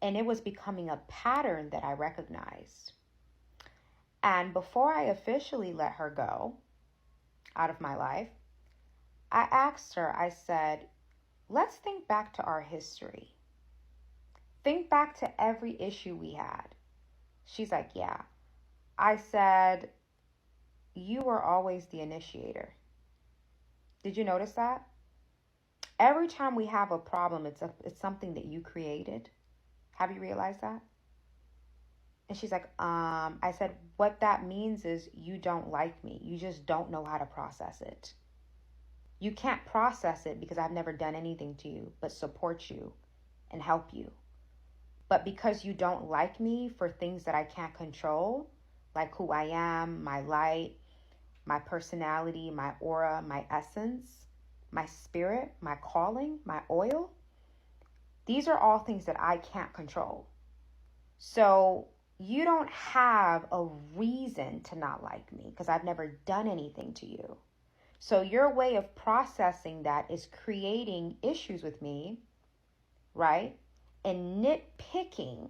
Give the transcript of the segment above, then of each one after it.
And it was becoming a pattern that I recognized. And before I officially let her go out of my life, I asked her, I said, let's think back to our history. Think back to every issue we had. She's like, yeah. I said, you were always the initiator. Did you notice that? Every time we have a problem, it's something that you created. Have you realized that? And she's like, I said, what that means is you don't like me. You just don't know how to process it. You can't process it because I've never done anything to you but support you and help you. But because you don't like me for things that I can't control, like who I am, my light, my personality, my aura, my essence, my spirit, my calling, my oil, these are all things that I can't control. So you don't have a reason to not like me because I've never done anything to you. So your way of processing that is creating issues with me, right? And nitpicking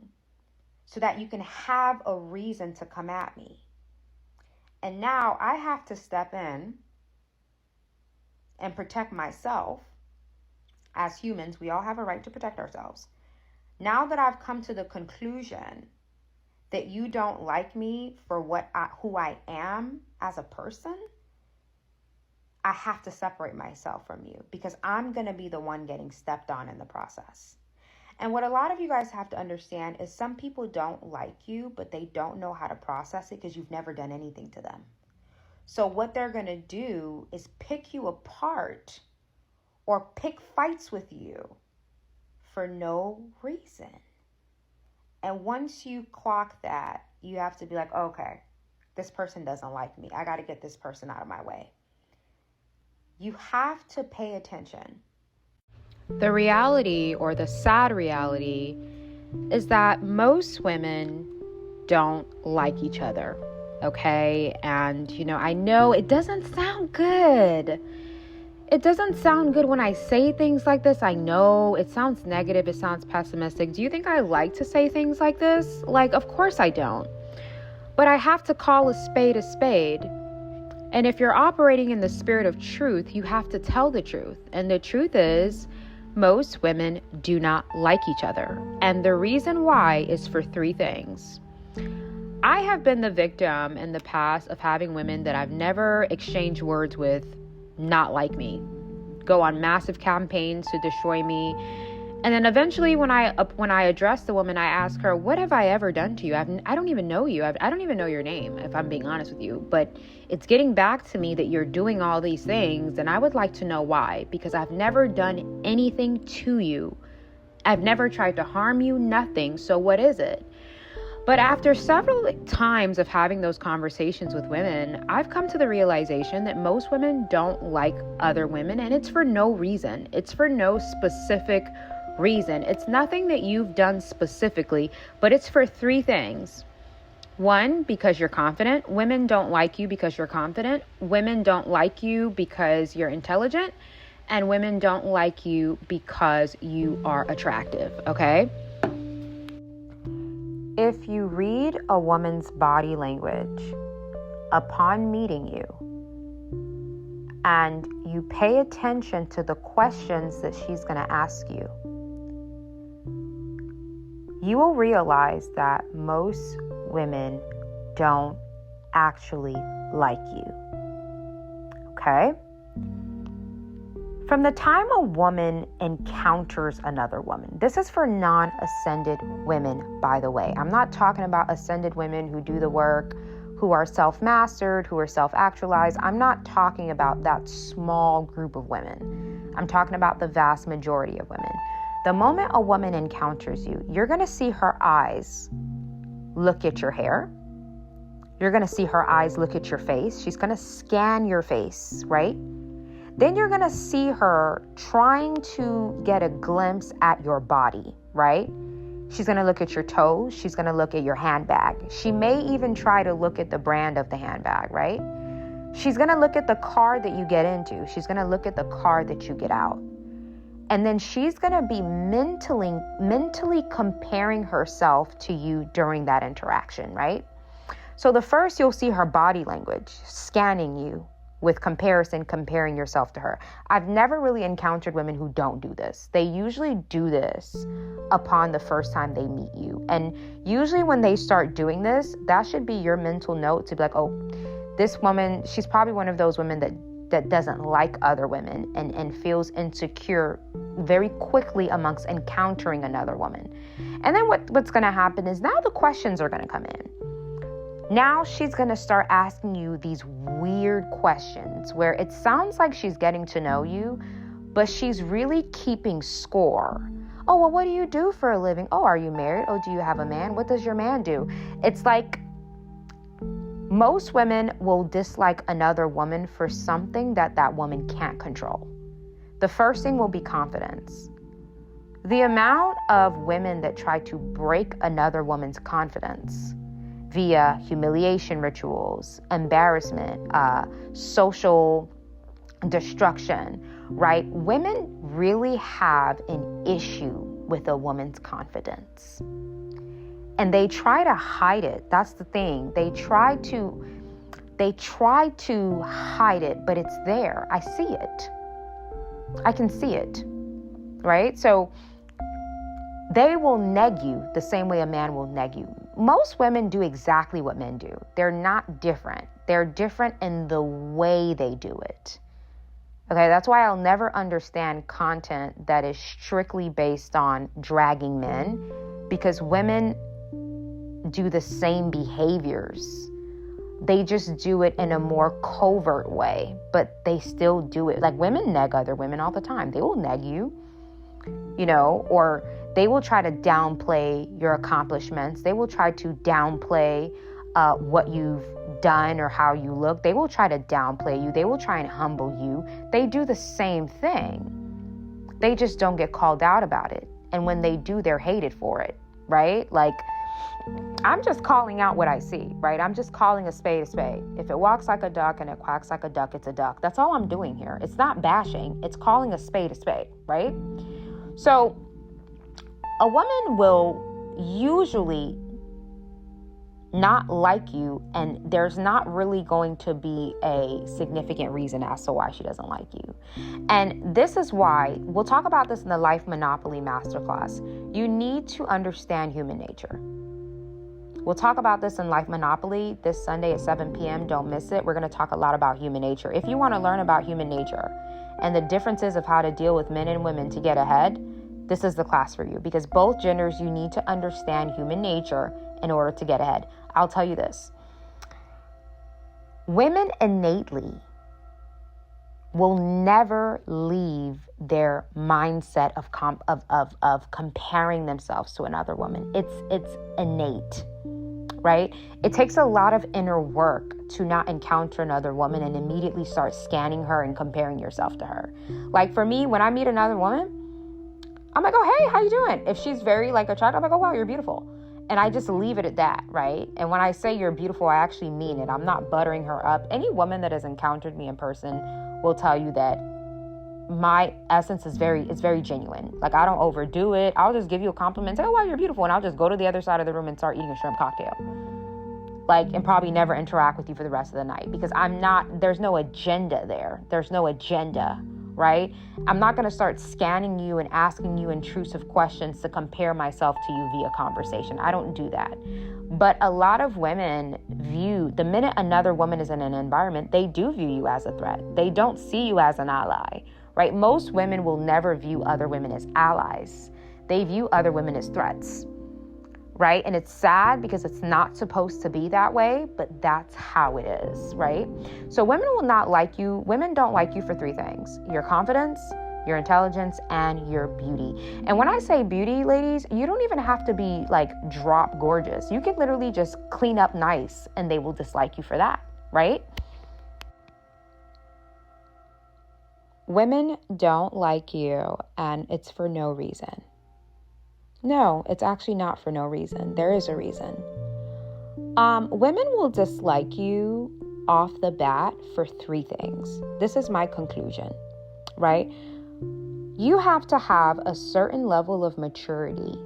so that you can have a reason to come at me. And now I have to step in and protect myself. As humans, we all have a right to protect ourselves. Now that I've come to the conclusion that you don't like me for who I am as a person, I have to separate myself from you because I'm going to be the one getting stepped on in the process. And what a lot of you guys have to understand is some people don't like you, but they don't know how to process it because you've never done anything to them. So what they're going to do is pick you apart or pick fights with you for no reason. And once you clock that, you have to be like, okay, this person doesn't like me. I got to get this person out of my way. You have to pay attention. The reality, or the sad reality, is that most women don't like each other, okay? And, I know it doesn't sound good. It doesn't sound good when I say things like this. I know it sounds negative. It sounds pessimistic. Do you think I like to say things like this? Of course I don't. But I have to call a spade a spade. And if you're operating in the spirit of truth, you have to tell the truth. And the truth is, most women do not like each other. And the reason why is for three things. I have been the victim in the past of having women that I've never exchanged words with not like me, go on massive campaigns to destroy me. And then eventually when I address the woman, I ask her, what have I ever done to you? I don't even know you. I don't even know your name, if I'm being honest with you. But it's getting back to me that you're doing all these things. And I would like to know why, because I've never done anything to you. I've never tried to harm you, nothing. So what is it? But after several times of having those conversations with women, I've come to the realization that most women don't like other women, and it's for no reason. It's for no specific reason. It's nothing that you've done specifically, but it's for three things. One, because you're confident. Women don't like you because you're confident. Women don't like you because you're intelligent. And women don't like you because you are attractive, okay? If you read a woman's body language upon meeting you and you pay attention to the questions that she's going to ask you, you will realize that most women don't actually like you. Okay? From the time a woman encounters another woman, this is for non-ascended women, by the way. I'm not talking about ascended women who do the work, who are self-mastered, who are self-actualized. I'm not talking about that small group of women. I'm talking about the vast majority of women. The moment a woman encounters you, you're going to see her eyes look at your hair. You're going to see her eyes look at your face. She's going to scan your face, right? Then you're going to see her trying to get a glimpse at your body, right? She's going to look at your toes. She's going to look at your handbag. She may even try to look at the brand of the handbag, right? She's going to look at the car that you get into. She's going to look at the car that you get out. And then she's going to be mentally comparing herself to you during that interaction, right? So the first, you'll see her body language, scanning you with comparison, comparing yourself to her. I've never really encountered women who don't do this. They usually do this upon the first time they meet you. And usually when they start doing this, that should be your mental note to be like, oh, this woman, she's probably one of those women that doesn't like other women and feels insecure very quickly amongst encountering another woman. And then what's going to happen is now the questions are going to come in. Now she's going to start asking you these weird questions where it sounds like she's getting to know you, but she's really keeping score. Oh, well, what do you do for a living? Oh, are you married? Oh, do you have a man? What does your man do? It's like most women will dislike another woman for something that woman can't control. The first thing will be confidence. The amount of women that try to break another woman's confidence via humiliation rituals, embarrassment, social destruction, right? Women really have an issue with a woman's confidence. And they try to hide it. That's the thing. They try to hide it, but it's there. I see it. I can see it, right? So they will neg you the same way a man will neg you. Most women do exactly what men do. They're not different. They're different in the way they do it. Okay, that's why I'll never understand content that is strictly based on dragging men, because women do the same behaviors. They just do it in a more covert way, but they still do it. Like women neg other women all the time. They will neg you, or they will try to downplay your accomplishments. They will try to downplay what you've done or how you look. They will try to downplay you. They will try and humble you. They do the same thing. They just don't get called out about it. And when they do, they're hated for it, right? Like, I'm just calling out what I see, right? I'm just calling a spade a spade. If it walks like a duck and it quacks like a duck, it's a duck. That's all I'm doing here. It's not bashing. It's calling a spade, right? So a woman will usually not like you, and there's not really going to be a significant reason as to why she doesn't like you. And this is why, we'll talk about this in the Life Monopoly Masterclass. You need to understand human nature. We'll talk about this in Life Monopoly this Sunday at 7 p.m. Don't miss it. We're going to talk a lot about human nature. If you want to learn about human nature and the differences of how to deal with men and women to get ahead, this is the class for you, because both genders, you need to understand human nature in order to get ahead. I'll tell you this. Women innately will never leave their mindset of comparing themselves to another woman. It's innate, right? It takes a lot of inner work to not encounter another woman and immediately start scanning her and comparing yourself to her. Like for me, when I meet another woman, I'm like, oh, hey, how you doing? If she's very attractive, I'm like, oh, wow, you're beautiful. And I just leave it at that, right? And when I say you're beautiful, I actually mean it. I'm not buttering her up. Any woman that has encountered me in person will tell you that my essence is very genuine. Like, I don't overdo it. I'll just give you a compliment, say, oh, wow, you're beautiful. And I'll just go to the other side of the room and start eating a shrimp cocktail. And probably never interact with you for the rest of the night, because there's no agenda there. There's no agenda, right? I'm not going to start scanning you and asking you intrusive questions to compare myself to you via conversation. I don't do that. But a lot of women view, the minute another woman is in an environment, they do view you as a threat. They don't see you as an ally, right? Most women will never view other women as allies. They view other women as threats, right? And it's sad because it's not supposed to be that way, but that's how it is, right? So women will not like you. Women don't like you for three things: your confidence, your intelligence, and your beauty. And when I say beauty, ladies, you don't even have to be drop gorgeous. You can literally just clean up nice and they will dislike you for that, right? Women don't like you, and it's for no reason. No, it's actually not for no reason. There is a reason. Women will dislike you off the bat for three things. This is my conclusion, right? You have to have a certain level of maturity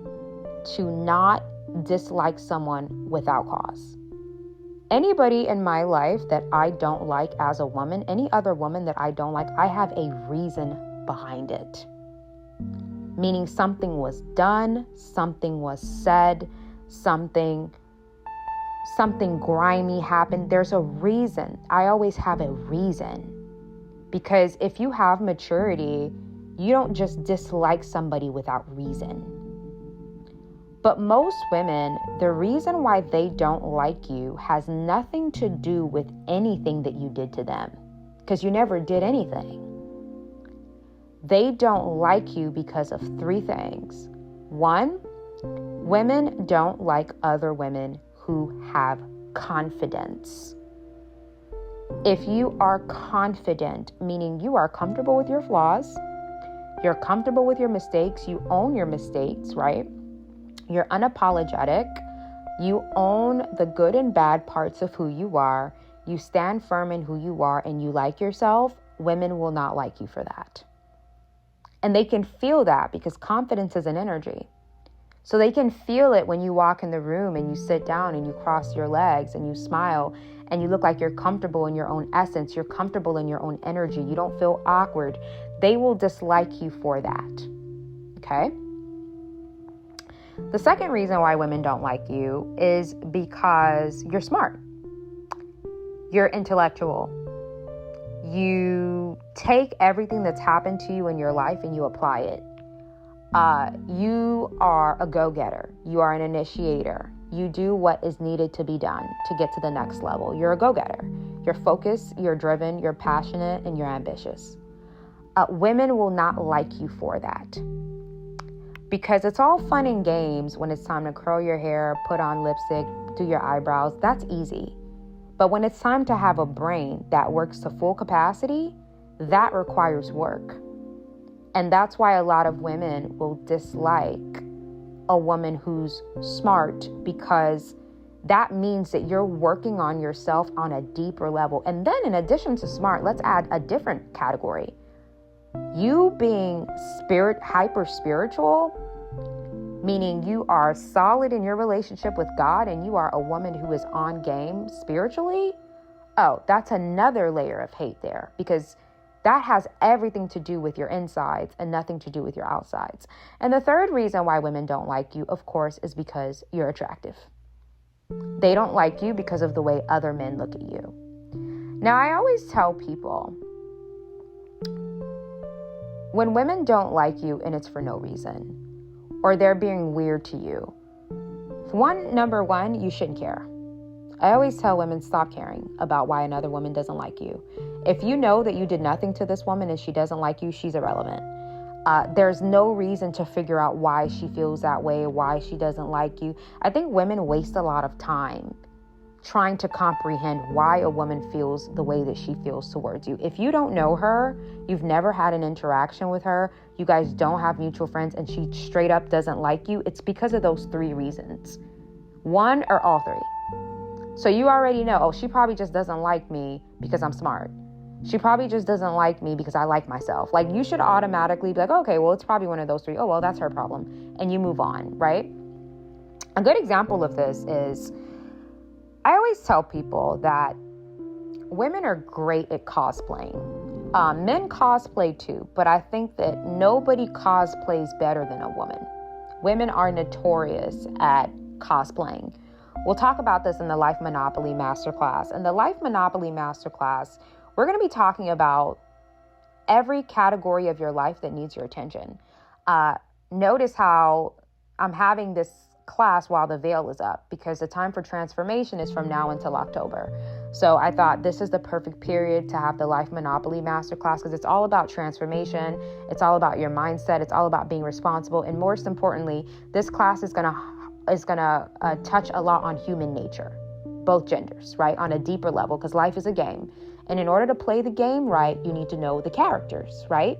to not dislike someone without cause. Anybody in my life that I don't like as a woman, any other woman that I don't like, I have a reason behind it. Meaning something was done, something was said, something grimy happened. There's a reason. I always have a reason. Because if you have maturity, you don't just dislike somebody without reason. But most women, the reason why they don't like you has nothing to do with anything that you did to them, because you never did anything. They don't like you because of three things. One, women don't like other women who have confidence. If you are confident, meaning you are comfortable with your flaws, you're comfortable with your mistakes, you own your mistakes, right? You're unapologetic. You own the good and bad parts of who you are. You stand firm in who you are and you like yourself. Women will not like you for that. And they can feel that because confidence is an energy. So they can feel it when you walk in the room and you sit down and you cross your legs and you smile and you look like you're comfortable in your own essence. You're comfortable in your own energy. You don't feel awkward. They will dislike you for that. Okay? The second reason why women don't like you is because you're smart. You're intellectual. You take everything that's happened to you in your life and you apply it. You are a go-getter. You are an initiator. You do what is needed to be done to get to the next level. You're a go-getter. You're focused, you're driven, you're passionate, and you're ambitious. Women will not like you for that. Because it's all fun and games when it's time to curl your hair, put on lipstick, do your eyebrows. That's easy. But when it's time to have a brain that works to full capacity, that requires work. And that's why a lot of women will dislike a woman who's smart, because that means that you're working on yourself on a deeper level. And then in addition to smart, let's add a different category. You being hyper spiritual, meaning you are solid in your relationship with God and you are a woman who is on game spiritually. Oh, that's another layer of hate there, because that has everything to do with your insides and nothing to do with your outsides. And the third reason why women don't like you, of course, is because you're attractive. They don't like you because of the way other men look at you. Now, I always tell people, when women don't like you and it's for no reason, or they're being weird to you, number one, you shouldn't care. I always tell women, stop caring about why another woman doesn't like you. If you know that you did nothing to this woman and she doesn't like you, she's irrelevant. There's no reason to figure out why she feels that way, why she doesn't like you. I think women waste a lot of time trying to comprehend why a woman feels the way that she feels towards you. If you don't know her, you've never had an interaction with her, you guys don't have mutual friends, and she straight up doesn't like you, it's because of those three reasons. One or all three. So you already know, she probably just doesn't like me because I'm smart. She probably just doesn't like me because I like myself. Like, you should automatically be like, okay, well, it's probably one of those three. Oh, well, that's her problem. And you move on, right? A good example of this is, I always tell people that women are great at cosplaying. Men cosplay too, but I think that nobody cosplays better than a woman. Women are notorious at cosplaying. We'll talk about this in the Life Monopoly Masterclass. In the Life Monopoly Masterclass, we're going to be talking about every category of your life that needs your attention. Notice how I'm having this class while the veil is up, because the time for transformation is from now until October. So I thought this is the perfect period to have the Life Monopoly Masterclass, because it's all about transformation. It's all about your mindset. It's all about being responsible. And most importantly, this class is gonna touch a lot on human nature, both genders, right? On a deeper level, because life is a game. And in order to play the game right, you need to know the characters, right?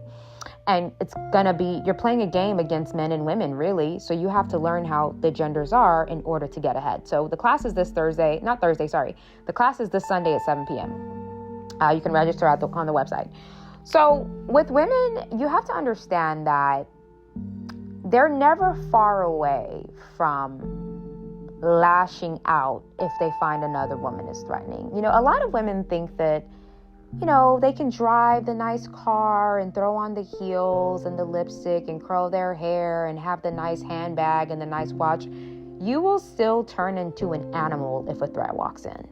And it's gonna be, you're playing a game against men and women, really. So you have to learn how the genders are in order to get ahead. So the class is The class is this Sunday at 7 p.m. You can register on the website. So with women, you have to understand that they're never far away from lashing out if they find another woman is threatening. A lot of women think that, they can drive the nice car and throw on the heels and the lipstick and curl their hair and have the nice handbag and the nice watch. You will still turn into an animal if a threat walks in.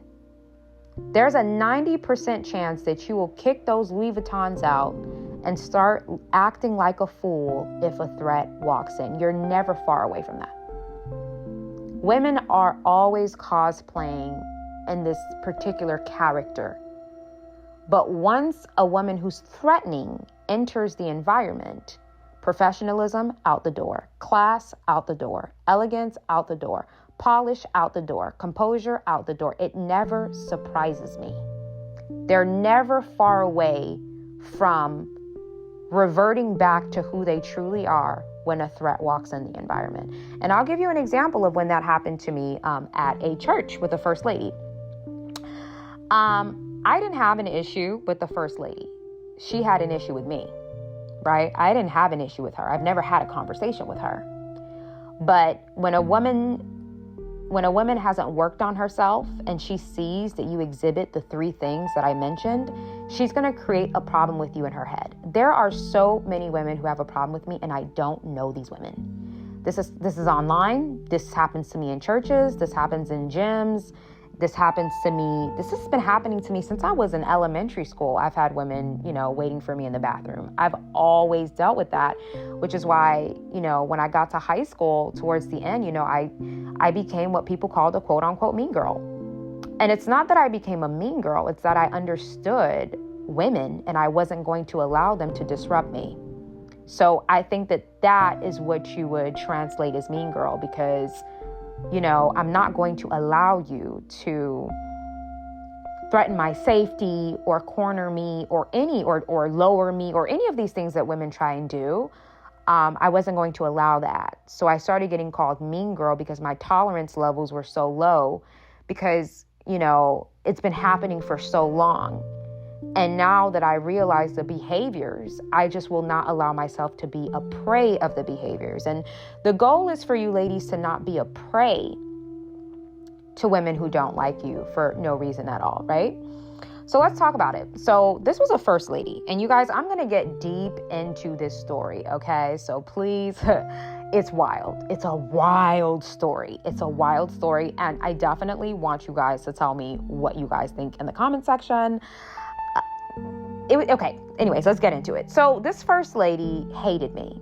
There's a 90% chance that you will kick those Louis Vuittons out and start acting like a fool if a threat walks in. You're never far away from that. Women are always cosplaying in this particular character. But once a woman who's threatening enters the environment, professionalism out the door, class out the door, elegance out the door, polish out the door, composure out the door. It never surprises me. They're never far away from reverting back to who they truly are when a threat walks in the environment. And I'll give you an example of when that happened to me at a church with the first lady. I didn't have an issue with the first lady. She had an issue with me, right? I didn't have an issue with her. I've never had a conversation with her. But when a woman hasn't worked on herself and she sees that you exhibit the three things that I mentioned, she's going to create a problem with you in her head. There are so many women who have a problem with me, and I don't know these women. This is online. This happens to me in churches. This happens in gyms. This happens to me. This has been happening to me since I was in elementary school. I've had women, waiting for me in the bathroom. I've always dealt with that, which is why, when I got to high school towards the end, I became what people call the quote unquote mean girl. And it's not that I became a mean girl. It's that I understood women and I wasn't going to allow them to disrupt me. So I think that is what you would translate as mean girl, because I'm not going to allow you to threaten my safety or corner me or lower me or any of these things that women try and do. I wasn't going to allow that. So I started getting called mean girl because my tolerance levels were so low, because, it's been happening for so long. And now that I realize the behaviors, I just will not allow myself to be a prey of the behaviors. And the goal is for you ladies to not be a prey to women who don't like you for no reason at all, right? So let's talk about it. So this was a first lady. And you guys, I'm going to get deep into this story, okay? So please, it's wild. It's a wild story. It's a wild story. And I definitely want you guys to tell me what you guys think in the comment section. Okay, anyways, let's get into it. So this first lady hated me.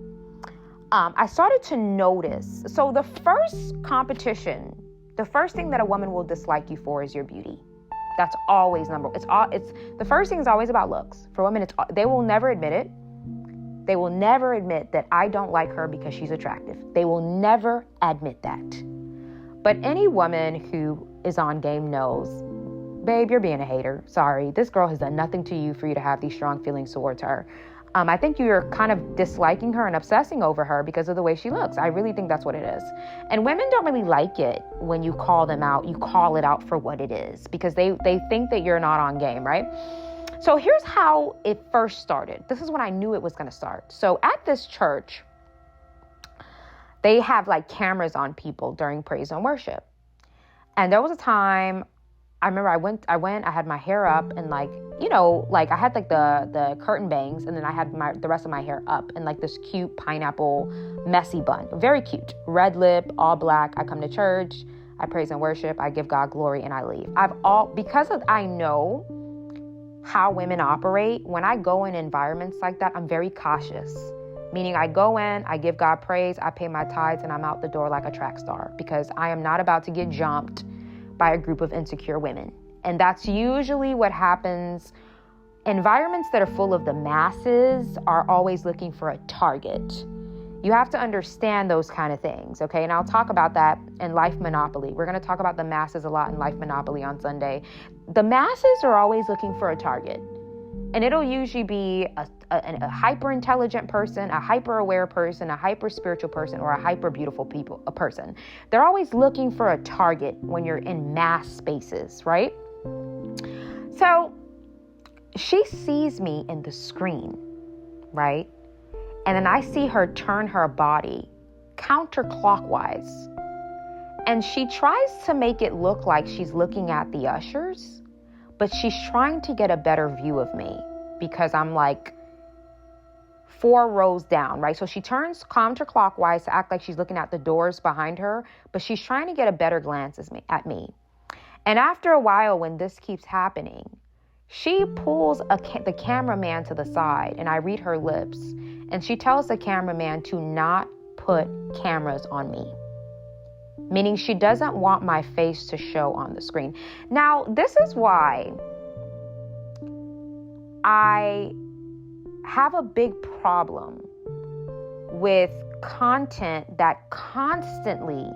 I started to notice. So the first competition, the first thing that a woman will dislike you for is your beauty. That's always number. It's the first thing is always about looks. For women, they will never admit it. They will never admit that I don't like her because she's attractive. They will never admit that. But any woman who is on game knows, babe, you're being a hater. Sorry, this girl has done nothing to you for you to have these strong feelings towards her. I think you're kind of disliking her and obsessing over her because of the way she looks. I really think that's what it is. And women don't really like it when you call them out. You call it out for what it is because they think that you're not on game, right? So here's how it first started. This is when I knew it was going to start. So at this church, they have like cameras on people during praise and worship. And there was a time I remember I had my hair up and I had like the curtain bangs, and then I had the rest of my hair up in like this cute pineapple messy bun. Very cute. Red lip, all black. I come to church, I praise and worship, I give God glory, and I leave. I know how women operate. When I go in environments like that, I'm very cautious. Meaning I go in, I give God praise, I pay my tithes, and I'm out the door like a track star, because I am not about to get jumped by a group of insecure women. And that's usually what happens. Environments that are full of the masses are always looking for a target. You have to understand those kind of things, okay? And I'll talk about that in Life Monopoly. We're going to talk about the masses a lot in Life Monopoly on Sunday. The masses are always looking for a target. And it'll usually be a hyper-intelligent person, a hyper-aware person, a hyper-spiritual person, or a hyper-beautiful person. They're always looking for a target when you're in mass spaces, right? So she sees me in the screen, right? And then I see her turn her body counterclockwise. And she tries to make it look like she's looking at the ushers, but she's trying to get a better view of me because I'm like 4 rows down, right? So she turns counterclockwise to act like she's looking at the doors behind her, but she's trying to get a better glance at me. And after a while, when this keeps happening, she pulls the cameraman to the side, and I read her lips, and she tells the cameraman to not put cameras on me, meaning she doesn't want my face to show on the screen. Now, this is why I have a big problem with content that constantly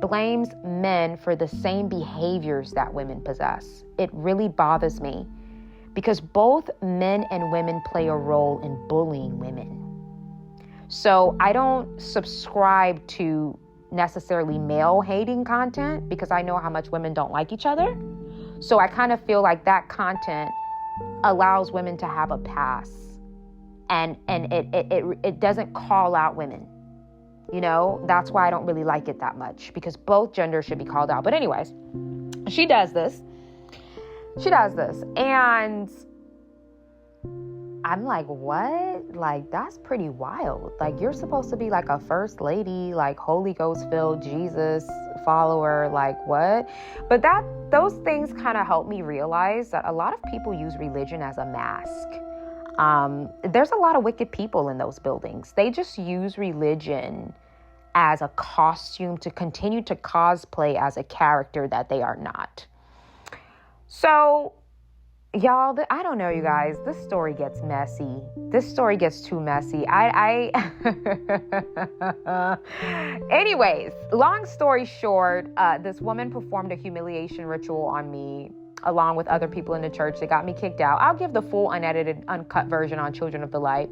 blames men for the same behaviors that women possess. It really bothers me because both men and women play a role in bullying women. So I don't subscribe to necessarily male hating content because I know how much women don't like each other. So I kind of feel like that content allows women to have a pass, and it doesn't call out women. You know, that's why I don't really like it that much, because both genders should be called out. But anyways, she does this. And I'm like, what? Like, that's pretty wild. Like, you're supposed to be like a first lady, like Holy Ghost filled Jesus follower. Like, what? But those things kind of help me realize that a lot of people use religion as a mask. There's a lot of wicked people in those buildings. They just use religion as a costume to continue to cosplay as a character that they are not. So, y'all, I don't know, you guys. This story gets messy. This story gets too messy. Anyways, long story short, this woman performed a humiliation ritual on me, along with other people in the church. They got me kicked out. I'll give the full unedited, uncut version on Children of the Light,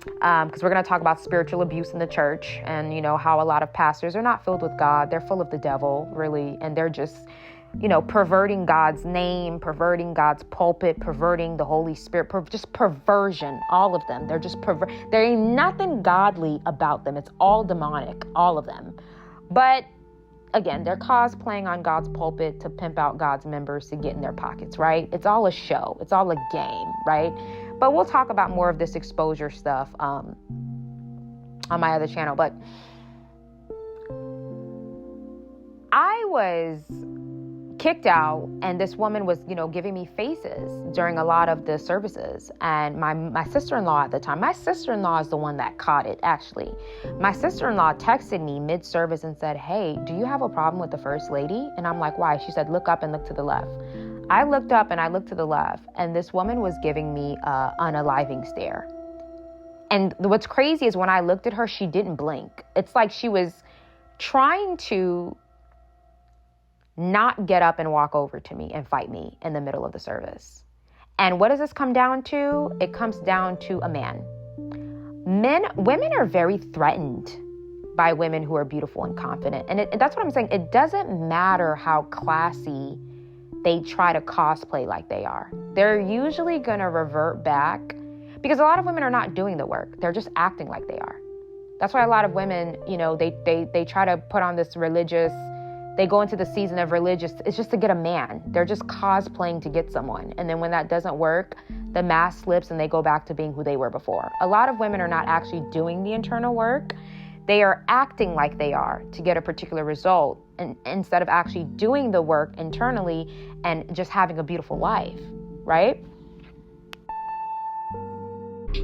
because we're going to talk about spiritual abuse in the church, and you know how a lot of pastors are not filled with God. They're full of the devil, really, and they're just, you know, perverting God's name, perverting God's pulpit, perverting the Holy Spirit, just perversion, all of them. They're just there ain't nothing godly about them. It's all demonic, all of them. But again, they're cosplaying on God's pulpit to pimp out God's members to get in their pockets, right? It's all a show. It's all a game, right? But we'll talk about more of this exposure stuff on my other channel. But I was kicked out, and this woman was, you know, giving me faces during a lot of the services. And my sister-in-law at the time, my sister-in-law is the one that caught it, actually. My sister-in-law texted me mid-service and said, "Hey, do you have a problem with the first lady?" And I'm like, "Why?" She said, "Look up and look to the left." I looked up and I looked to the left, and this woman was giving me an unaliving stare. And what's crazy is when I looked at her, she didn't blink. It's like she was trying to not get up and walk over to me and fight me in the middle of the service. And what does this come down to? It comes down to a man. Women are very threatened by women who are beautiful and confident. And that's what I'm saying. It doesn't matter how classy they try to cosplay like they are. They're usually going to revert back, because a lot of women are not doing the work. They're just acting like they are. That's why a lot of women, you know, they try to put on this religious, they go into the season of religious, it's just to get a man. They're just cosplaying to get someone. And then when that doesn't work, the mask slips and they go back to being who they were before. A lot of women are not actually doing the internal work. They are acting like they are to get a particular result, and instead of actually doing the work internally and just having a beautiful life, right?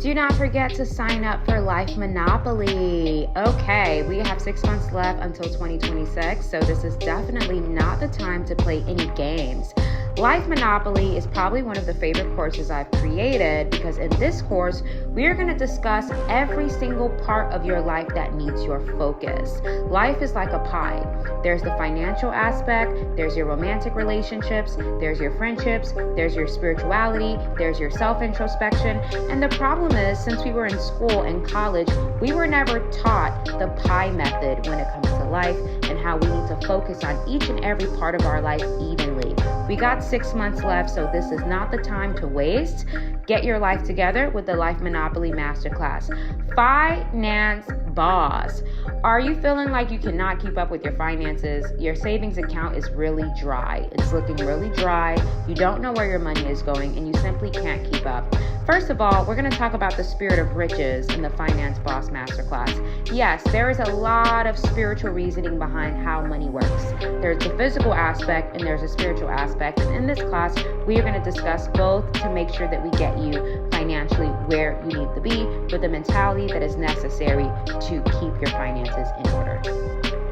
Do not forget to sign up for Life Monopoly. Okay, we have 6 months left until 2026, so this is definitely not the time to play any games. Life Monopoly is probably one of the favorite courses I've created, because in this course, we are going to discuss every single part of your life that needs your focus. Life is like a pie. There's the financial aspect, there's your romantic relationships, there's your friendships, there's your spirituality, there's your self-introspection. And the problem is, since we were in school and college, we were never taught the pie method when it comes to life and how we need to focus on each and every part of our life evenly. We got 6 months left, so this is not the time to waste. Get your life together with the Life Monopoly Masterclass. Finance Boss. Are you feeling like you cannot keep up with your finances? Your savings account is really dry. It's looking really dry. You don't know where your money is going, and you simply can't keep up. First of all, we're going to talk about the spirit of riches in the Finance Boss Masterclass. Yes, there is a lot of spiritual reasoning behind how money works. There's the physical aspect and there's a spiritual aspect. And in this class, we are going to discuss both to make sure that we get you financially where you need to be with the mentality that is necessary to keep your finances in order.